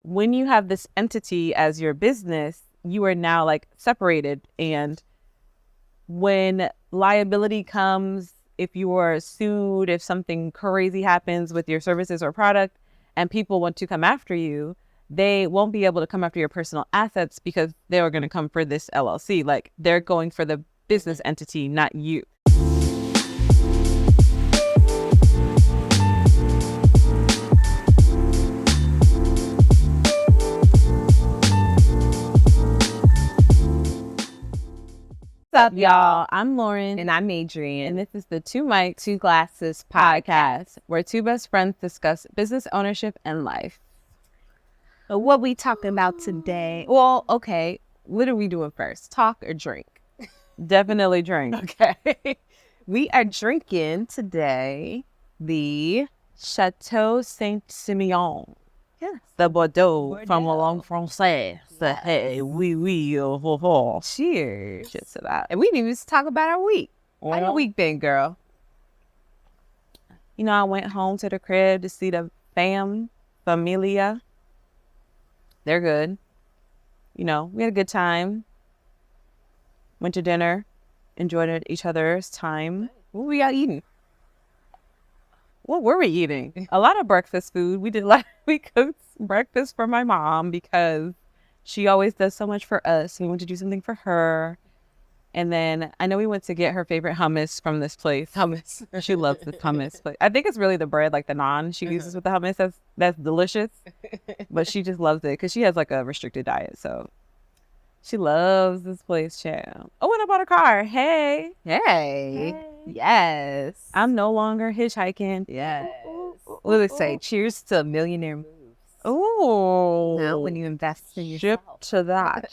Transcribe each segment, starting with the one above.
when you have this entity as your business, you are now like separated. And when liability comes, if you are sued, if something crazy happens with your services or product and people want to come after you, they won't be able to come after your personal assets because they are going to come for this LLC. Like they're going for the business entity, not you. What's up, y'all? I'm Lauren. And I'm Adrian. And this is the Two Mics, Two Glasses podcast, where two best friends discuss business ownership and life. But what we talking about today? Well, okay. What are we doing first? Talk or drink? Definitely drink. Okay. We are drinking today the Chateau Simeon. Yes. The Bordeaux from a long Francais. The hey, oui, Cheers. Just to that. And we didn't even talk about our week. How your week been, girl? You know, I went home to the crib to see the familia. They're good. You know, we had a good time. Went to dinner. Enjoyed each other's time. What were y'all eating? What were we eating? A lot of breakfast food. We cooked breakfast for my mom because she always does so much for us. We went to do something for her. And then I know we went to get her favorite hummus from this place. Hummus. She loves the hummus. But I think it's really the bread, like the naan she uses with the hummus. That's delicious. But she just loves it because she has like a restricted diet. So she loves this place, child. Oh, and I bought a car. Hey. Yes. I'm no longer hitchhiking. Yes. What do they say? Cheers to millionaire moves. Oh. Now when you invest in yourself. Ship to that.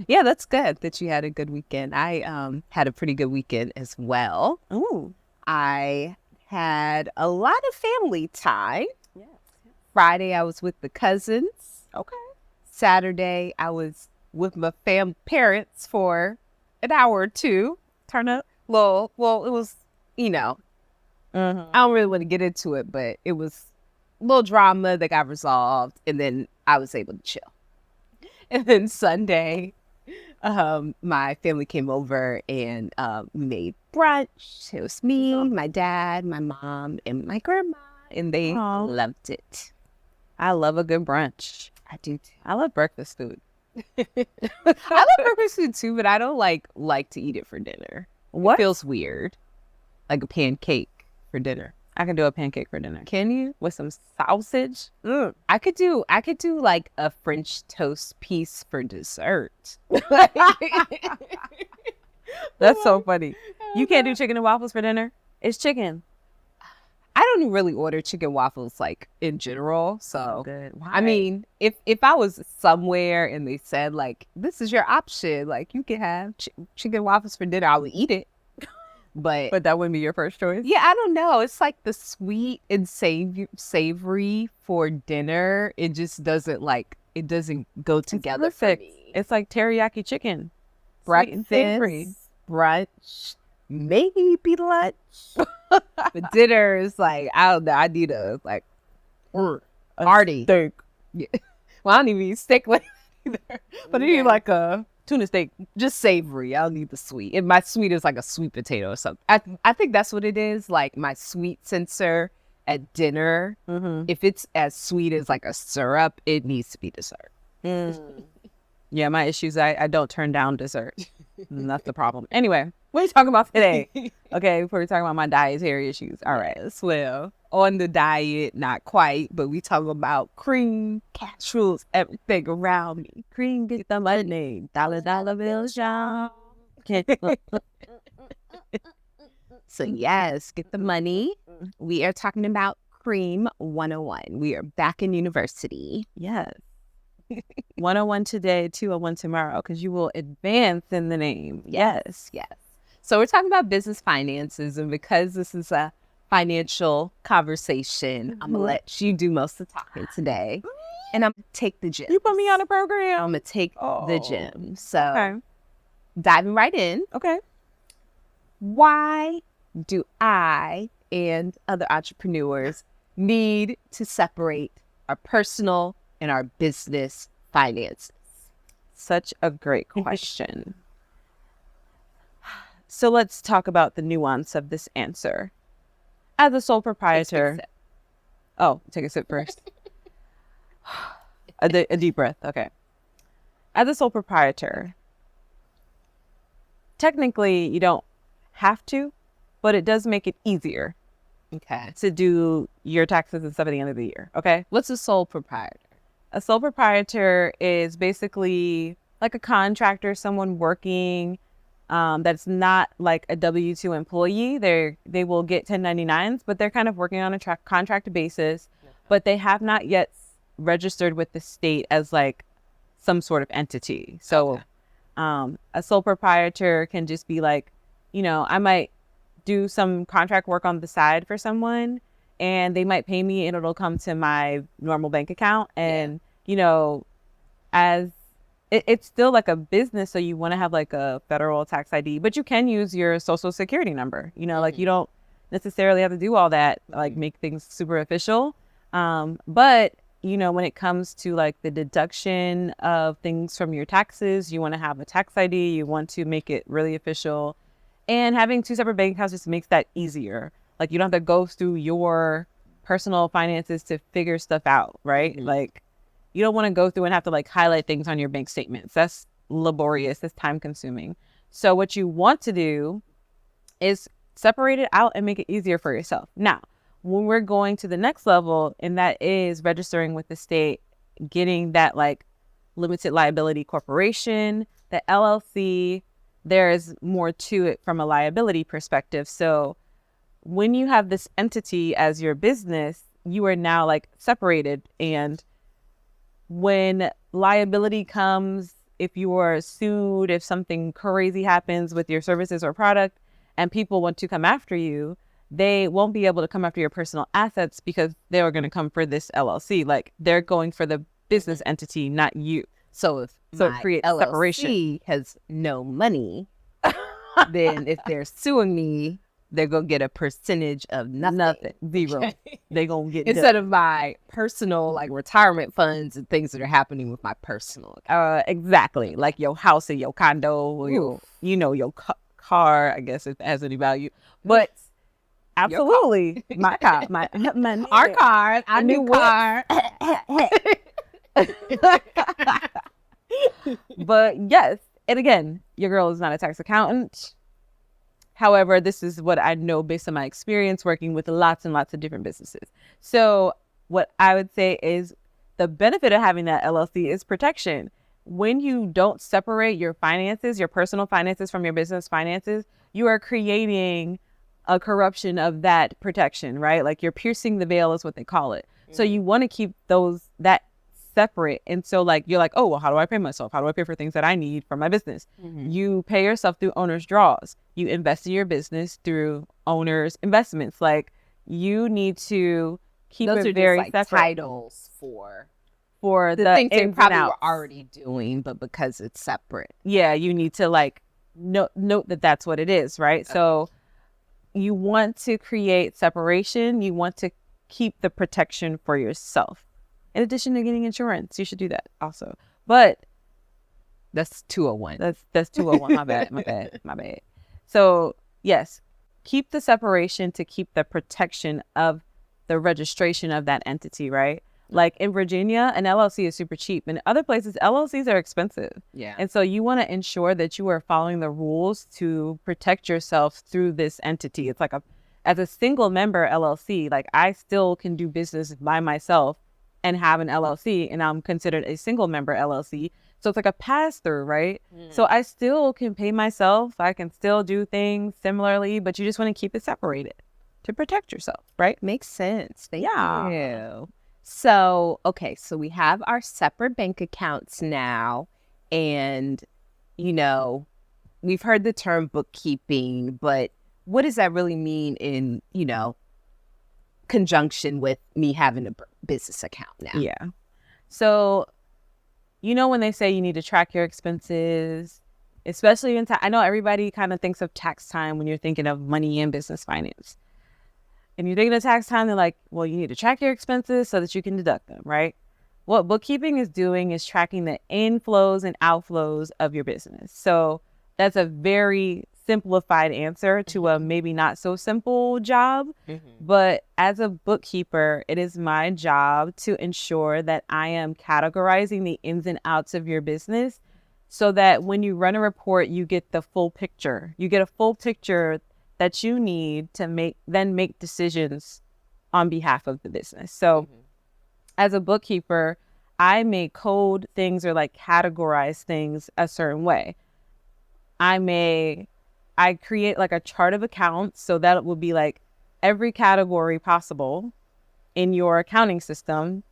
Yeah, that's good that you had a good weekend. I had a pretty good weekend as well. Ooh. I had a lot of family time. Yes. Friday, I was with the cousins. Okay. Saturday, I was with my parents for an hour or two. Turn up. Well, it was, you know, I don't really want to get into it, but it was a little drama that got resolved, and then I was able to chill. And then Sunday, my family came over and we made brunch. It was me, my dad, my mom, and my grandma, and they loved it. I love a good brunch. I do too. I love breakfast food. I love breakfast food too, but I don't like to eat it for dinner. What? It feels weird. Like a pancake for dinner. I can do a pancake for dinner. Can you? With some sausage? I could do like a French toast piece for dessert. That's so funny. You can't do chicken and waffles for dinner? It's chicken. I don't really order chicken waffles like in general. So good. Why? I mean, if I was somewhere and they said like, this is your option, like you can have chicken waffles for dinner, I would eat it. But that wouldn't be your first choice? Yeah, I don't know. It's like the sweet and savory for dinner. It just doesn't go together for me. It's like teriyaki chicken. Breakfast, brunch, maybe lunch. But dinner is like, I don't know. I need a hearty steak. Yeah. Well, I don't even eat steak like that either. But I need like a tuna steak. Just savory. I don't need the sweet. And my sweet is like a sweet potato or something. I think that's what it is. Like my sweet sensor at dinner, if it's as sweet as like a syrup, it needs to be dessert. Yeah, my issue is I don't turn down dessert. That's the problem. Anyway, what are you talking about today? Okay, before we talk about my dietary issues. All right. Yes, well, on the diet, not quite, but we talk about cream, cashews, everything around me. Cream, get the money. Dollar bills, y'all. So yes, get the money. We are talking about C.R.E.A.M 101. We are back in university. Yes. 101 today, 201 tomorrow, because you will advance in the name. Yes. So we're talking about business finances, and because this is a financial conversation, I'm going to let you do most of the talking today, and I'm going to take the gym. You put me on a program. I'm going to take the gym. So diving right in. Okay. Why do I and other entrepreneurs need to separate our personal and our business finances? Such a great question. So let's talk about the nuance of this answer. As a sole proprietor, take a sip first. a deep breath. Okay. As a sole proprietor, technically you don't have to, but it does make it easier to do your taxes and stuff at the end of the year. Okay. What's a sole proprietor? A sole proprietor is basically like a contractor, someone working that's not like a W-2 employee. They will get 1099s, but they're kind of working on a contract basis, but they have not yet registered with the state as like some sort of entity. So a sole proprietor can just be like, I might do some contract work on the side for someone and they might pay me and it'll come to my normal bank account. And, as it's still like a business. So you want to have like a federal tax ID, but you can use your social security number, like you don't necessarily have to do all that, like make things super official. But when it comes to like the deduction of things from your taxes, you want to have a tax ID, you want to make it really official. And having two separate bank accounts just makes that easier. Like you don't have to go through your personal finances to figure stuff out, right? Mm-hmm. Like you don't want to go through and have to like highlight things on your bank statements. That's laborious, that's time consuming. So what you want to do is separate it out and make it easier for yourself. Now, when we're going to the next level, and that is registering with the state, getting that like limited liability corporation, the LLC, there's more to it from a liability perspective. So when you have this entity as your business, you are now like separated. And when liability comes, if you are sued, if something crazy happens with your services or product and people want to come after you, they won't be able to come after your personal assets because they are going to come for this LLC. Like they're going for the business entity, not you. So if my create LLC separation. Has no money, then if they're suing me, they're going to get a percentage of nothing. Zero. Okay. They're going to get instead of my personal like retirement funds and things that are happening with my personal account. Exactly. Like your house and your condo, or your car, I guess, if it has any value. But absolutely. My car. Our car. Our new car. But yes, and again, your girl is not a tax accountant. However, this is what I know based on my experience working with lots and lots of different businesses. So what I would say is the benefit of having that LLC is protection. When you don't separate your finances, your personal finances from your business finances, you are creating a corruption of that protection, right? Like you're piercing the veil is what they call it. Mm-hmm. So you want to keep that separate. And so like, you're like, oh, well, how do I pay myself? How do I pay for things that I need for my business? Mm-hmm. You pay yourself through owner's draws. You invest in your business through owner's investments. Like you need to keep those it are very just like separate. Titles for the things they probably were already doing, but because it's separate. Yeah, you need to like note that that's what it is, right? Okay. So you want to create separation. You want to keep the protection for yourself. In addition to getting insurance, you should do that also. But that's 201. That's 201. My bad. So yes, keep the separation to keep the protection of the registration of that entity, right? Like in Virginia, an LLC is super cheap. In other places, LLCs are expensive. Yeah. And so you want to ensure that you are following the rules to protect yourself through this entity. It's like as a single member LLC, like I still can do business by myself and have an LLC, and I'm considered a single member LLC. So it's like a pass through, right? Mm. So I still can pay myself. I can still do things similarly, but you just want to keep it separated to protect yourself, right? Makes sense. Thank you. So, okay, so we have our separate bank accounts now, and, we've heard the term bookkeeping, but what does that really mean in, conjunction with me having a business account now? Yeah. So, when they say you need to track your expenses, especially in I know everybody kind of thinks of tax time when you're thinking of money and business finance. and you're taking a tax time, they're like, well, you need to track your expenses so that you can deduct them, right? What bookkeeping is doing is tracking the inflows and outflows of your business. So that's a very simplified answer to a maybe not so simple job. But as a bookkeeper, it is my job to ensure that I am categorizing the ins and outs of your business so that when you run a report, you get the full picture. You get a full picture that you need to make decisions on behalf of the business. So as a bookkeeper, I may code things or like categorize things a certain way. I create like a chart of accounts, so that it will be like every category possible in your accounting system.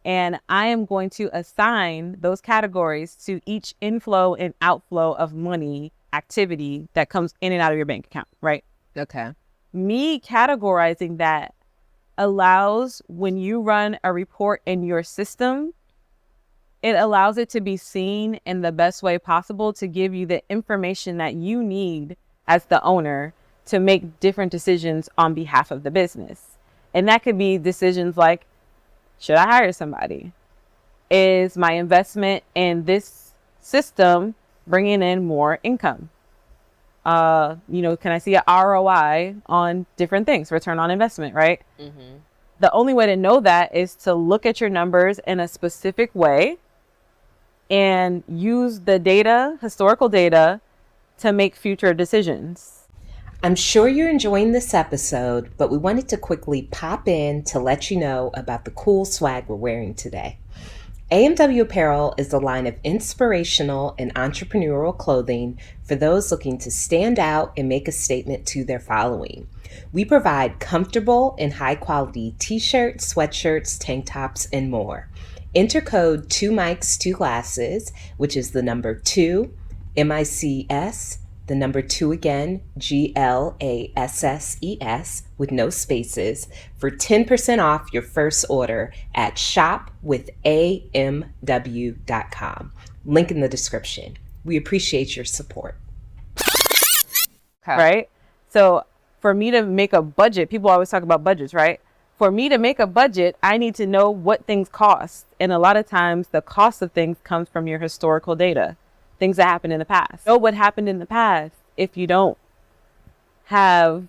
And I am going to assign those categories to each inflow and outflow of money activity that comes in and out of your bank account, right? Okay. Me categorizing that allows, when you run a report in your system, it allows it to be seen in the best way possible to give you the information that you need as the owner to make different decisions on behalf of the business. And that could be decisions like, should I hire somebody? Is my investment in this system bringing in more income? Can I see an ROI on different things, return on investment, right? The only way to know that is to look at your numbers in a specific way and use the data, historical data, to make future decisions. I'm sure you're enjoying this episode, but we wanted to quickly pop in to let you know about the cool swag we're wearing today. AMW Apparel is a line of inspirational and entrepreneurial clothing for those looking to stand out and make a statement to their following. We provide comfortable and high-quality t-shirts, sweatshirts, tank tops, and more. Enter code 2 mics 2 glasses, which is the number 2, MICS, the number 2 again, GLASSES, with no spaces, for 10% off your first order at shopwithamw.com. Link in the description. We appreciate your support. Okay. Right? So for me to make a budget, people always talk about budgets, right? For me to make a budget, I need to know what things cost. And a lot of times the cost of things comes from your historical data, things that happened in the past. Know what happened in the past if you don't have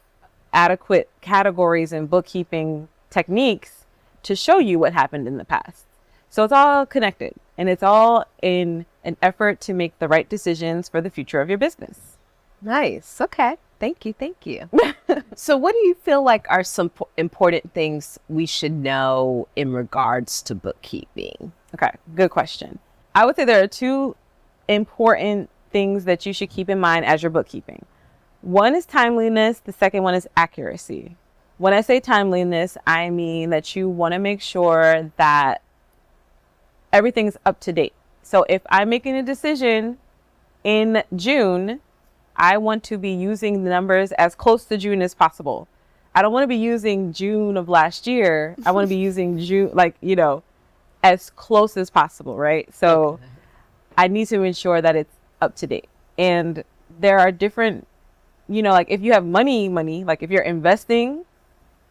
adequate categories and bookkeeping techniques to show you what happened in the past. So it's all connected, and it's all in an effort to make the right decisions for the future of your business. Nice. Okay. Thank you. So what do you feel like are some important things we should know in regards to bookkeeping? Okay, good question. I would say there are two important things that you should keep in mind as you're bookkeeping. One is timeliness. The second one is accuracy. When I say timeliness, I mean that you want to make sure that everything's up to date. So if I'm making a decision in June, I want to be using the numbers as close to June as possible. I don't want to be using June of last year. I want to be using June, as close as possible, right? So I need to ensure that it's up to date. And there are different, if you have money, like if you're investing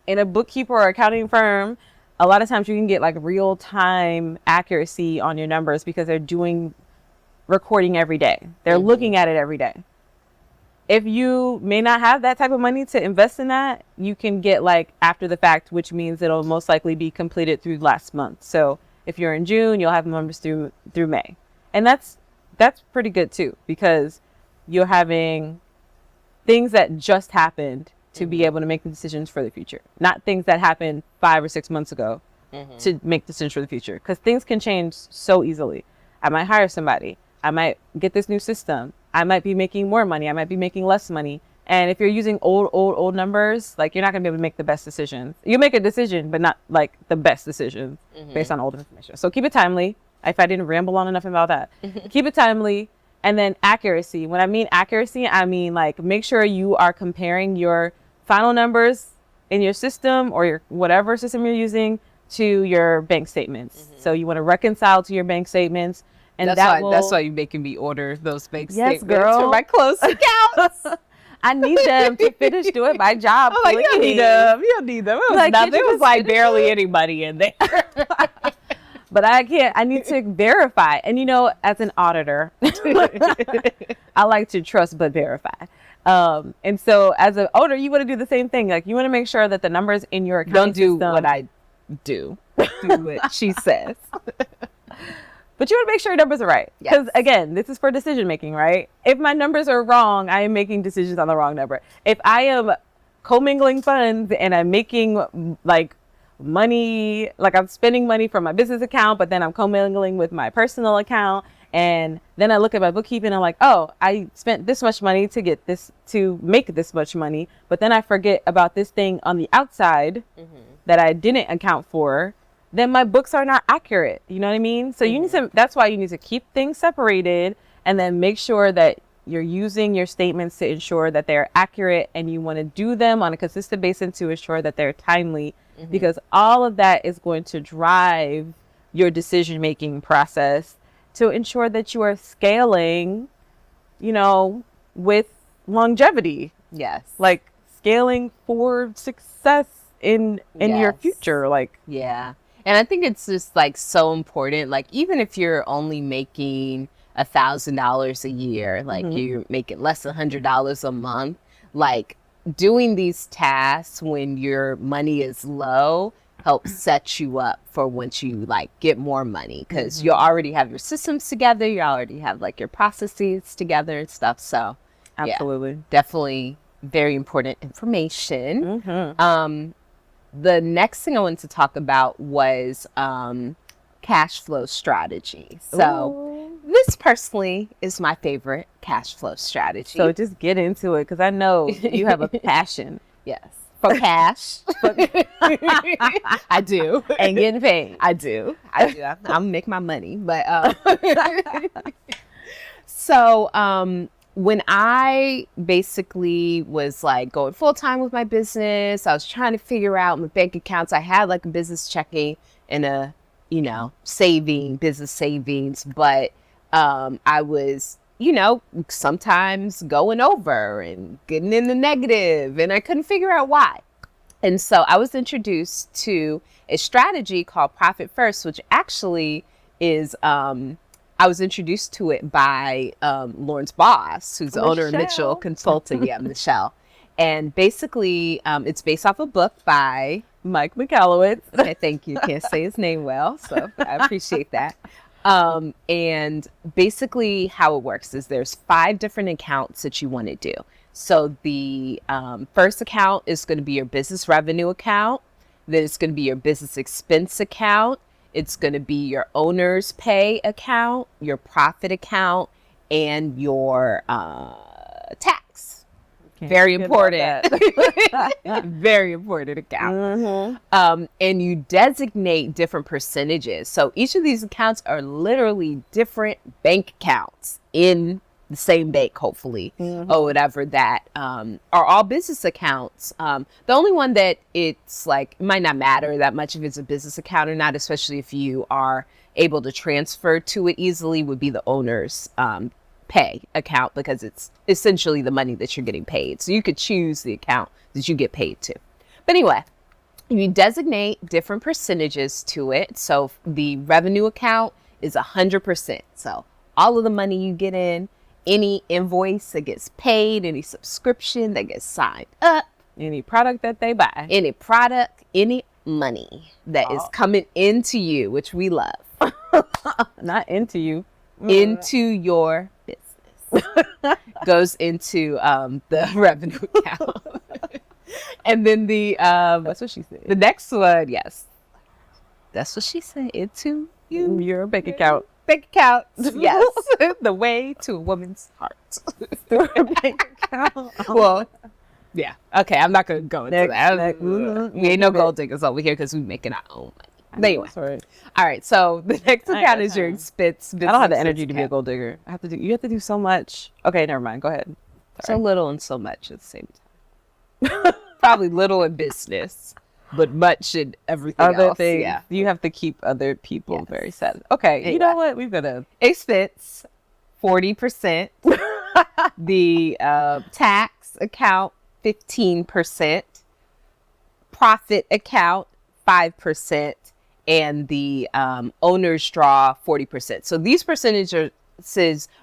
in a bookkeeper or accounting firm, a lot of times you can get like real time accuracy on your numbers because they're doing recording every day. They're looking at it every day. If you may not have that type of money to invest in that, you can get like after the fact, which means it'll most likely be completed through last month. So if you're in June, you'll have numbers through May. And that's pretty good too, because you're having things that just happened to be able to make the decisions for the future, not things that happened 5 or 6 months ago to make decisions for the future, because things can change so easily. I might hire somebody. I might get this new system. I might be making more money. I might be making less money. And if you're using old numbers, like you're not going to be able to make the best decisions. You make a decision, but not like the best decision based on old information. So keep it timely. If I didn't ramble on enough about that, keep it timely. And then accuracy. When I mean accuracy, I mean like make sure you are comparing your final numbers in your system or your whatever system you're using to your bank statements. So you want to reconcile to your bank statements. And that's why you're making me order those bank statements girl. for my close accounts. I need them to finish doing my job. I'm like, you don't need them. You don't need them. It was Like, nothing. did you It was just like finish barely it? any money in there. But I can't. I need to verify. And as an auditor, I like to trust but verify. And so as an auditor, you want to do the same thing. Like, you want to make sure that the numbers in your accounting Don't do system, what I do. Do what she says. but you want to make sure your numbers are right. Because again, this is for decision making, right? If my numbers are wrong, I am making decisions on the wrong number. If I am commingling funds and I'm making like money, like I'm spending money from my business account, but then I'm commingling with my personal account, and then I look at my bookkeeping and I'm like, oh, I spent this much money to make this much money, but then I forget about this thing on the outside that I didn't account for, then my books are not accurate. You know what I mean? So that's why you need to keep things separated, and then make sure that you're using your statements to ensure that they're accurate, and you want to do them on a consistent basis to ensure that they're timely, because all of that is going to drive your decision-making process to ensure that you are scaling, with longevity. Yes. Like scaling for success in your future. Like, yeah. And I think it's just like so important. Like, even if you're only making $1,000 a year, like you're making less than $100 a month, like doing these tasks when your money is low helps set you up for once you like get more money, because you already have your systems together, you already have like your processes together and stuff. So absolutely, definitely very important information. The next thing I wanted to talk about was cash flow strategy. So this personally is my favorite cash flow strategy. So just get into it, because I know you have a passion. Yes. For cash. I do. And getting paid. I do. I'll make my money. But so when I basically was like going full time with my business, I was trying to figure out my bank accounts. I had like a business checking and a, business savings, but I was, sometimes going over and getting in the negative, and I couldn't figure out why. And so I was introduced to a strategy called Profit First, which actually is, I was introduced to it by Lauren's boss, who's the owner of Mitchell Consulting. Yeah, Michelle. And basically, it's based off a book by Mike McAllowitz. Okay, thank you. Can't say his name well, so I appreciate that. And basically how it works is there's 5 different accounts that you want to do. So the first account is going to be your business revenue account. Then it's going to be your business expense account. It's going to be your owner's pay account, your profit account, and your tax. Very important. Very important account. And you designate different percentages. So each of these accounts are literally different bank accounts in the same bank, hopefully, or whatever, that are all business accounts. The only one that it's like, it might not matter that much if it's a business account or not, especially if you are able to transfer to it easily, would be the owner's pay account, because it's essentially the money that you're getting paid. So you could choose the account that you get paid to. But anyway, you designate different percentages to it. So the revenue account is 100%. So all of the money you get in, any invoice that gets paid, any subscription that gets signed up, any product that they buy, any product, any money that is coming into you, which we love. Not into you. Into your business. Goes into the revenue account. And then that's what she said. The next one, yes. That's what she said. Into your bank account. Bank account. Yes. The way to a woman's heart. Through her bank account. Well, yeah. Okay, I'm not going to go into that. We ain't no gold diggers over here, because we're making our own money. Anyway, all right. So the next account is your expense. I don't have the energy to be a gold digger. You have to do so much. Okay, never mind. Go ahead. So little and so much at the same time. Probably little in business, but much in everything other else. Things, yeah, you have to keep other people very sad. Okay, anyway. You know what? We've got to expense 40%. The tax account, 15%. Profit account, 5%. And the owner's draw, 40%. So these percentages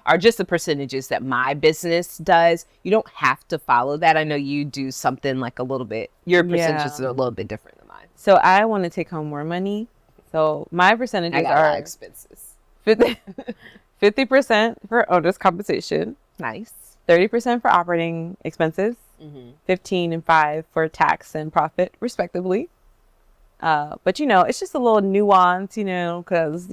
are just the percentages that my business does. You don't have to follow that. I know you do something like a little bit, your percentages are a little bit different than mine. So I want to take home more money. So my percentages are expenses. 50% for owner's compensation. Nice. 30% for operating expenses. 15 and 5 for tax and profit, respectively. But it's just a little nuance, because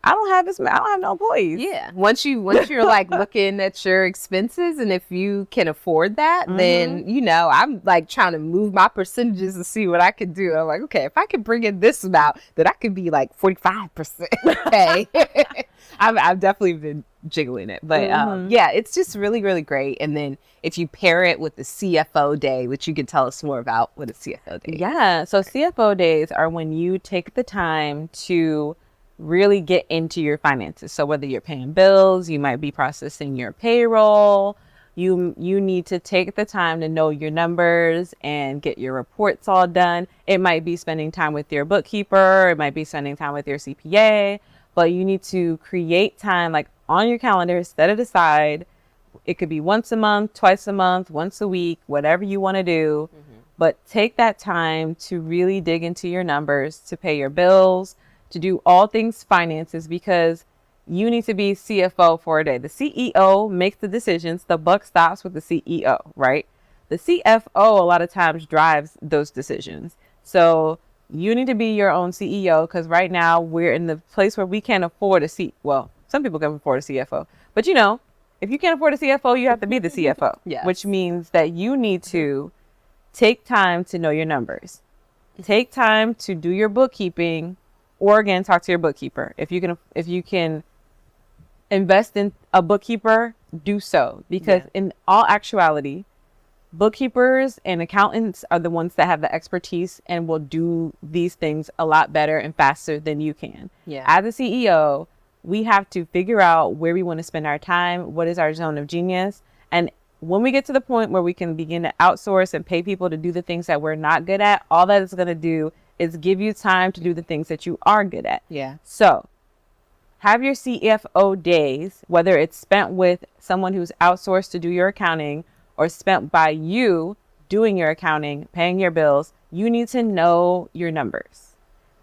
I don't have no employees. Yeah. Once you're like looking at your expenses, and if you can afford that, then I'm like trying to move my percentages to see what I can do. I'm like, okay, if I can bring in this amount, then I could be like 45%. Okay. I've definitely been jiggling it, but yeah, it's just really, really great. And then if you pair it with the CFO day, which you can tell us more about what a CFO day is. Yeah. So CFO days are when you take the time to really get into your finances. So whether you're paying bills, you might be processing your payroll, you need to take the time to know your numbers and get your reports all done. It might be spending time with your bookkeeper, it might be spending time with your CPA, but you need to create time like on your calendar, set it aside. It could be once a month, twice a month, once a week, whatever you want to do. But take that time to really dig into your numbers, to pay your bills, to do all things finances, because you need to be CFO for a day. The CEO makes the decisions. The buck stops with the CEO, right? The CFO a lot of times drives those decisions. So you need to be your own CEO, because right now we're in the place where we can't afford a seat. Well, some people can afford a CFO, but if you can't afford a CFO, you have to be the CFO, which means that you need to take time to know your numbers, take time to do your bookkeeping, or again, talk to your bookkeeper. If you can invest in a bookkeeper, do so, because in all actuality, bookkeepers and accountants are the ones that have the expertise and will do these things a lot better and faster than you can. As a CEO, we have to figure out where we want to spend our time, what is our zone of genius. And when we get to the point where we can begin to outsource and pay people to do the things that we're not good at, all that is going to do is give you time to do the things that you are good at. So have your CFO days, whether it's spent with someone who's outsourced to do your accounting or spent by you doing your accounting, paying your bills. You need to know your numbers.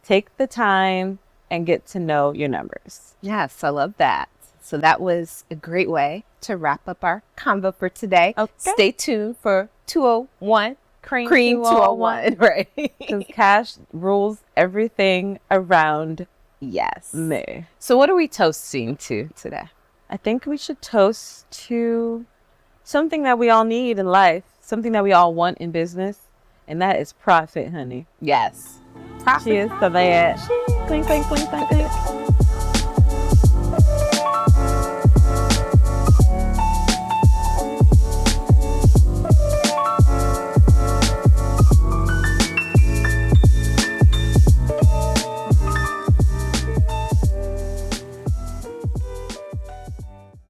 Take the time and get to know your numbers. Yes, I love that. So that was a great way to wrap up our convo for today. Okay. Stay tuned for 201 Cream 201, right? Because cash rules everything around me. So what are we toasting to today? I think we should toast to something that we all need in life, something that we all want in business, and that is profit, honey. Yes. Cheers to that. Clink, clink, clink, clink, clink.